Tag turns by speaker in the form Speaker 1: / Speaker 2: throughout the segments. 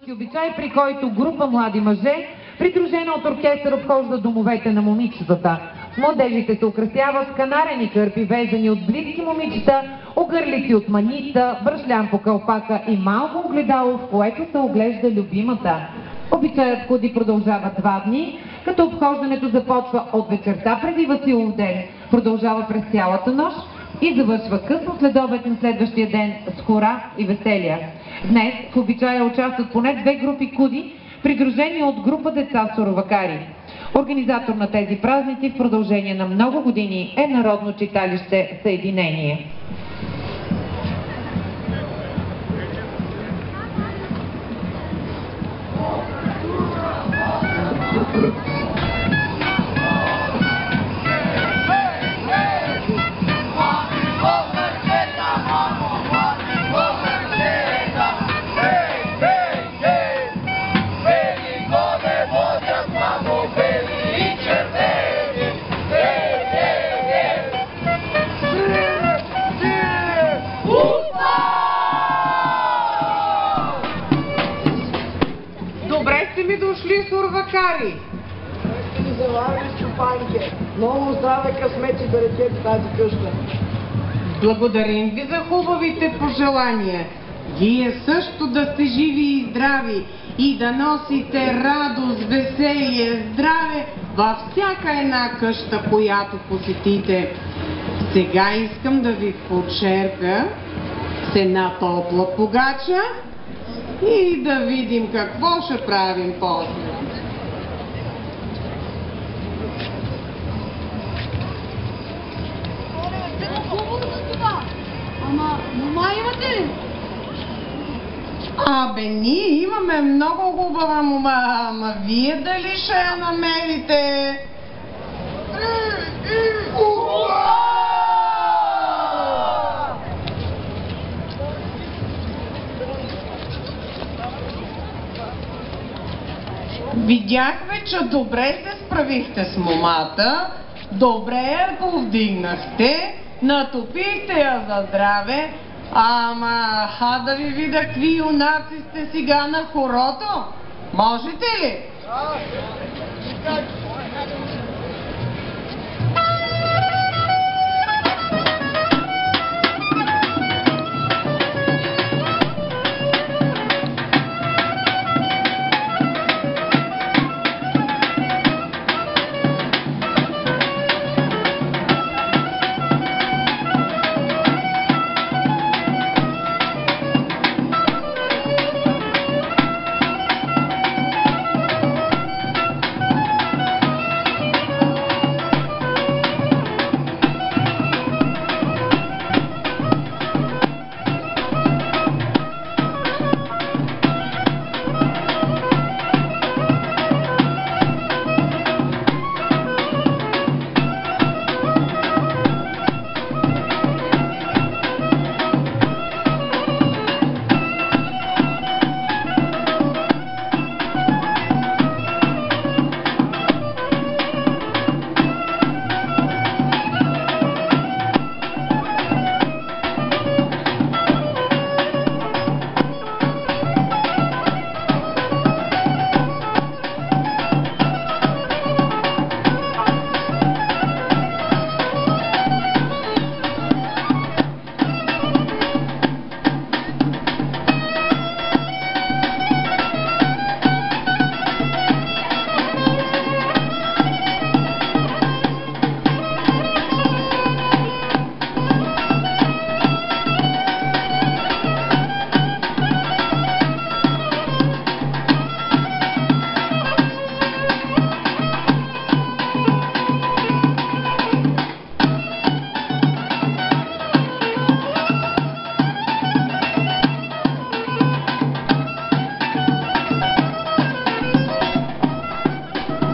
Speaker 1: български обичай, при който група млади мъже, придружена от оркестър, обхожда домовете на момичетата. Младежите се украсяват с канарени кърпи, веждани от близки момичета, огърлици от маница, брашлян по калпака и малко огледало, в което се оглежда любимата. Обичаят ходи продължава 2 дни, като обхождането започва от вечерта преди Василов ден, продължава през цялата нощ и завършва късно следобед на следващия ден с хора и веселия. Днес в обичая участват поне 2 групи куди, придружени от група деца суровакари. Организатор на тези празници в продължение на много години е Народно читалище Съединение.
Speaker 2: Добре сте ми дошли, сурвакари!
Speaker 3: Ще ни заварили стопанке. Много здраве късмети да речем в тази къща.
Speaker 2: Благодарим ви за хубавите пожелания. Вие също да сте живи и здрави и да носите радост, веселие, здраве във всяка една къща, която посетите. Сега искам да ви почерпя с една топла погача и да видим какво ще правим после.
Speaker 4: Ама имате ли?
Speaker 2: Абе, ние имаме много хубава мома, ама вие дали ще я намерите? Видяхме, че добре се справихте с момата, добре я повдигнахте, натопихте я за здраве, ама да ви видя какви юнаци сте сега на хорото. Можете ли?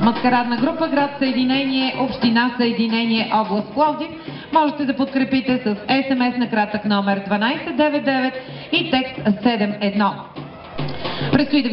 Speaker 1: Маскарадна група град Съединение, община Съединение, област Пловдив. Можете да подкрепите с СМС на кратък номер 1299 и текст 71. Предстои да